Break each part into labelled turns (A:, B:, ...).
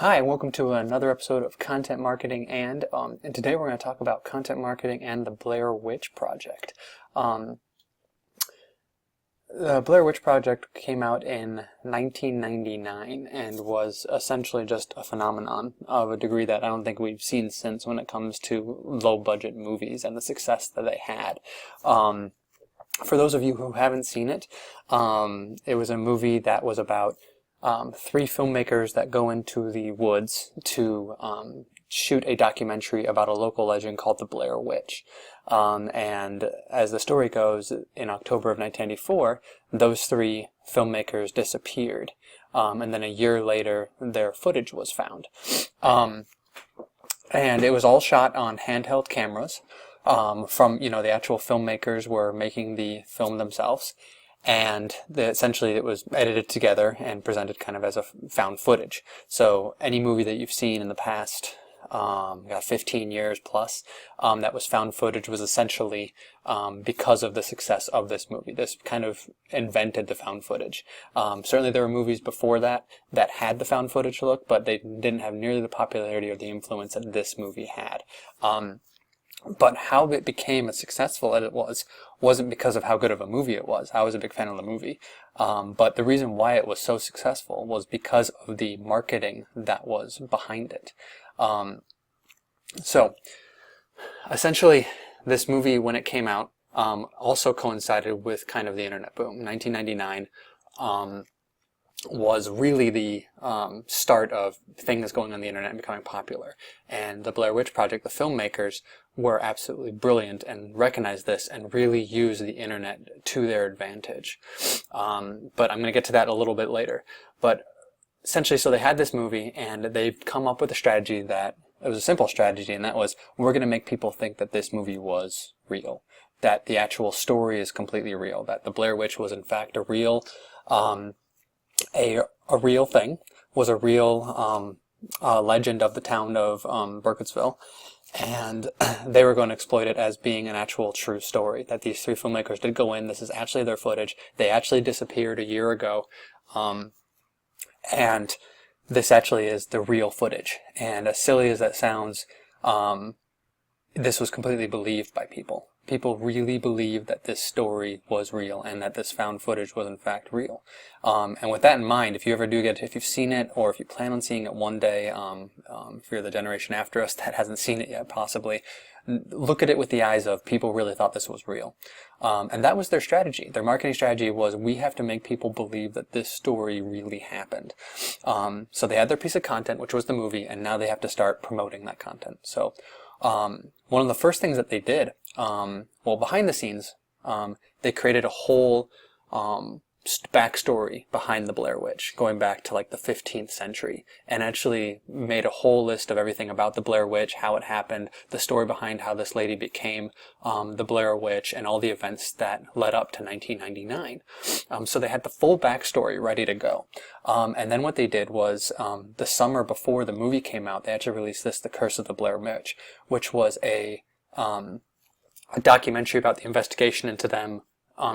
A: Hi, and welcome to another episode of Content Marketing and today we're going to talk about content marketing and the Blair Witch Project. The Blair Witch Project came out in 1999 and was essentially just a phenomenon of a degree that I don't think we've seen since when it comes to low-budget movies and the success that they had. For those of you who haven't seen it, it was a movie that was about three filmmakers that go into the woods to shoot a documentary about a local legend called the Blair Witch. And as the story goes, in October of 1994, those three filmmakers disappeared. And then a year later, their footage was found. And it was all shot on handheld cameras from, the actual filmmakers were making the film themselves. And essentially it was edited together and presented kind of as a found footage. So any movie that you've seen in the past 15 years plus that was found footage was essentially because of the success of this movie. This kind of invented the found footage. Certainly there were movies before that that had the found footage look, but they didn't have nearly the popularity or the influence that this movie had. But how it became as successful as it wasn't because of how good of a movie it was. I was a big fan of the movie. But the reason why it was so successful was because of the marketing that was behind it. So, essentially, this movie, when it came out, also coincided with kind of the internet boom. 1999 was really the start of things going on the internet and becoming popular. And the Blair Witch Project, the filmmakers, were absolutely brilliant and recognized this and really used the internet to their advantage. But I'm going to get to that a little bit later. But essentially, so they had this movie and they've come up with a strategy that, it was a simple strategy, and that was, we're going to make people think that this movie was real. That the actual story is completely real. That the Blair Witch was in fact a real real thing, was a real legend of the town of Burkittsville, and they were going to exploit it as being an actual true story, that these three filmmakers did go in, this is actually their footage, they actually disappeared a year ago, and this actually is the real footage. And as silly as that sounds, this was completely believed by people. People really believed that this story was real and that this found footage was in fact real. And with that in mind, if you've seen it or if you plan on seeing it one day, if you're the generation after us that hasn't seen it yet possibly, look at it with the eyes of people really thought this was real. And that was their strategy. Their marketing strategy was, we have to make people believe that this story really happened. So they had their piece of content, which was the movie, and now they have to start promoting that content. So one of the first things that they did, behind the scenes, they created a whole backstory behind the Blair Witch, going back to like the 15th century, and actually made a whole list of everything about the Blair Witch, how it happened, the story behind how this lady became the Blair Witch, and all the events that led up to 1999. So they had the full backstory ready to go. And then what they did was, the summer before the movie came out, they actually released this, The Curse of the Blair Witch, which was a documentary about the investigation into them,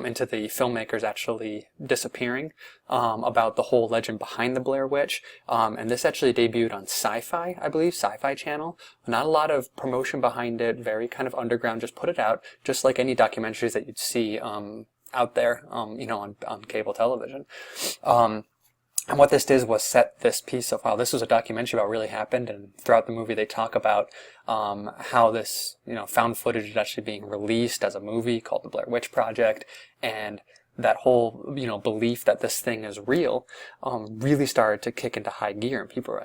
A: into the filmmakers actually disappearing, about the whole legend behind the Blair Witch. And this actually debuted on Sci-Fi, I believe, Sci-Fi Channel. Not a lot of promotion behind it, very kind of underground, just put it out, just like any documentaries that you'd see out there, on cable television. And what this did was set this piece of, wow, this was a documentary about what really happened, and throughout the movie they talk about how this, found footage is actually being released as a movie called The Blair Witch Project, and that whole, belief that this thing is real really started to kick into high gear, and people,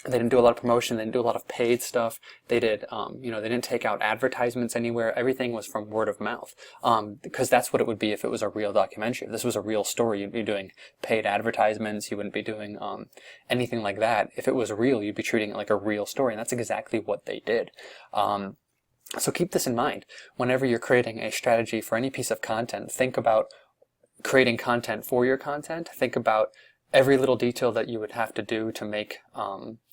A: they didn't do a lot of promotion, they didn't do a lot of paid stuff, they did, they didn't take out advertisements anywhere, everything was from word of mouth, because that's what it would be if it was a real documentary. If this was a real story, you'd be doing paid advertisements, you wouldn't be doing anything like that. If it was real, you'd be treating it like a real story, and that's exactly what they did. So keep this in mind. Whenever you're creating a strategy for any piece of content, think about creating content for your content, think about every little detail that you would have to do to make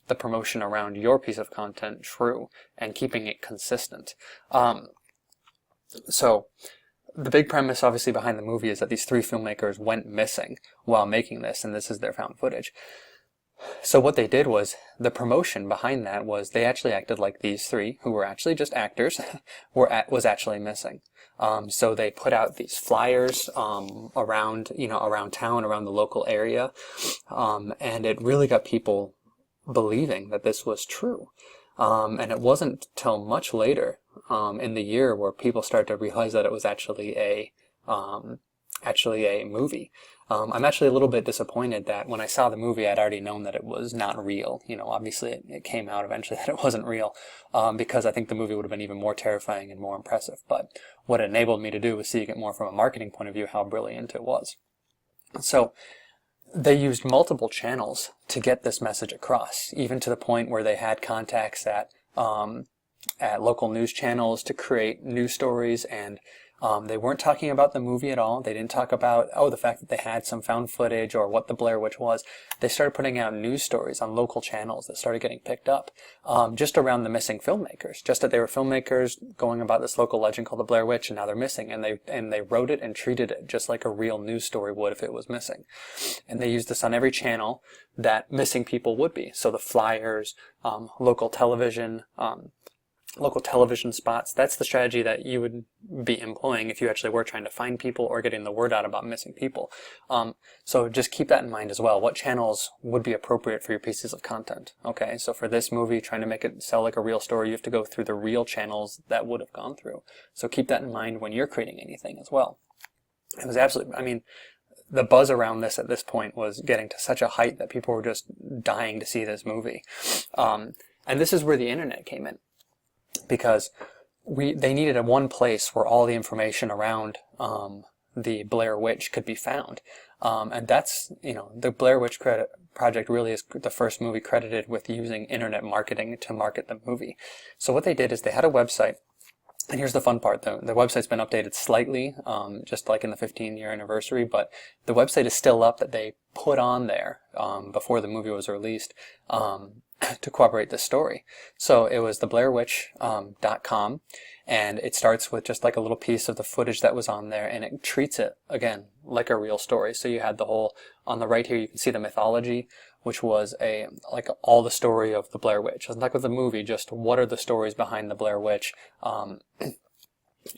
A: the promotion around your piece of content true and keeping it consistent. So the big premise obviously behind the movie is that these three filmmakers went missing while making this, and this is their found footage. So what they did was, the promotion behind that was they actually acted like these three, who were actually just actors, was actually missing. So they put out these flyers around, around town, around the local area, and it really got people believing that this was true. And it wasn't till much later in the year where people started to realize that it was actually a movie. I'm actually a little bit disappointed that when I saw the movie, I'd already known that it was not real. Obviously it came out eventually that it wasn't real, because I think the movie would have been even more terrifying and more impressive. But what it enabled me to do was seeing it more from a marketing point of view, how brilliant it was. So they used multiple channels to get this message across, even to the point where they had contacts at local news channels to create news stories, and they weren't talking about the movie at all. They didn't talk about, the fact that they had some found footage or what the Blair Witch was. They started putting out news stories on local channels that started getting picked up, just around the missing filmmakers. Just that they were filmmakers going about this local legend called the Blair Witch, and now they're missing. And they wrote it and treated it just like a real news story would if it was missing. And they used this on every channel that missing people would be. So the flyers, local television spots. That's the strategy that you would be employing if you actually were trying to find people or getting the word out about missing people. So just keep that in mind as well. What channels would be appropriate for your pieces of content? Okay, so for this movie, trying to make it sell like a real story, you have to go through the real channels that would have gone through. So keep that in mind when you're creating anything as well. It was absolutely, the buzz around this at this point was getting to such a height that people were just dying to see this movie. And this is where the internet came in, because they needed a one place where all the information around the Blair Witch could be found. And that's, the Blair Witch Project really is the first movie credited with using internet marketing to market the movie. So what they did is they had a website. And here's the fun part, though. The website's been updated slightly, just like in the 15-year anniversary, but the website is still up that they put on there before the movie was released to corroborate the story. So it was theblairwitch.com, and it starts with just like a little piece of the footage that was on there, and it treats it, again, like a real story. So you had the whole, on the right here, you can see the mythology, which was all the story of the Blair Witch. It's like with the movie, just what are the stories behind the Blair Witch, and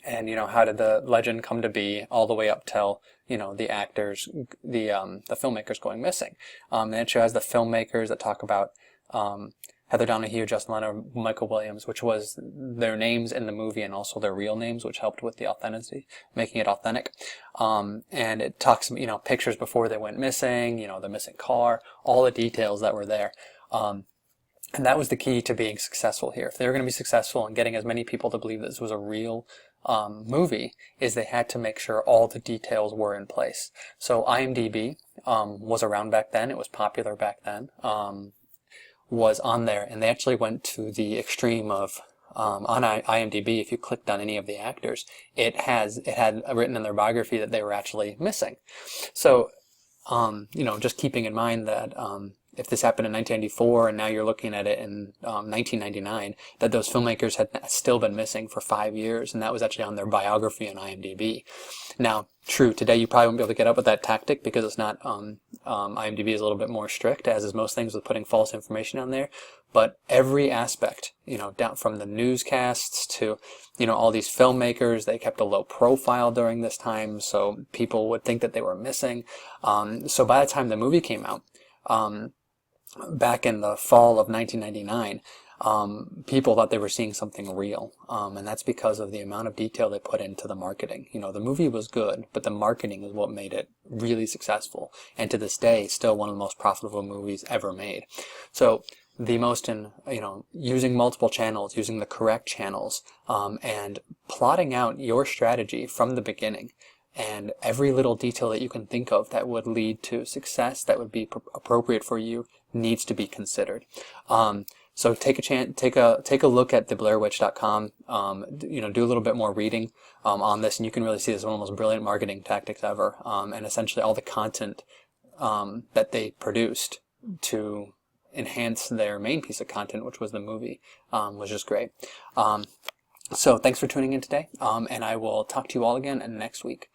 A: how did the legend come to be, all the way up till the actors, the filmmakers going missing. And it shows the filmmakers that talk about Heather Donahue, Justin Leonard, Michael Williams, which was their names in the movie and also their real names, which helped with the authenticity, making it authentic. And it talks, pictures before they went missing, the missing car, all the details that were there. And that was the key to being successful here. If they were going to be successful in getting as many people to believe that this was a real movie, is they had to make sure all the details were in place. So IMDb was around back then. It was popular back then. Was on there, and they actually went to the extreme of on IMDb, if you clicked on any of the actors, it had written in their biography that they were actually missing. So just keeping in mind that if this happened in 1994 and now you're looking at it in 1999, that those filmmakers had still been missing for 5 years, and that was actually on their biography on IMDb. Now, true, today you probably won't be able to get up with that tactic because it's not, IMDb is a little bit more strict, as is most things with putting false information on there. But every aspect, down from the newscasts to, all these filmmakers, they kept a low profile during this time, so people would think that they were missing. So by the time the movie came out, back in the fall of 1999, people thought they were seeing something real, and that's because of the amount of detail they put into the marketing. The movie was good, but the marketing is what made it really successful, and to this day, still one of the most profitable movies ever made. So the most using multiple channels, using the correct channels, and plotting out your strategy from the beginning, and every little detail that you can think of that would lead to success, that would be appropriate for you, needs to be considered. So take a look at theblairwitch.com. Do a little bit more reading on this, and you can really see this is one of the most brilliant marketing tactics ever. And essentially, all the content that they produced to enhance their main piece of content, which was the movie, was just great. So thanks for tuning in today, and I will talk to you all again next week.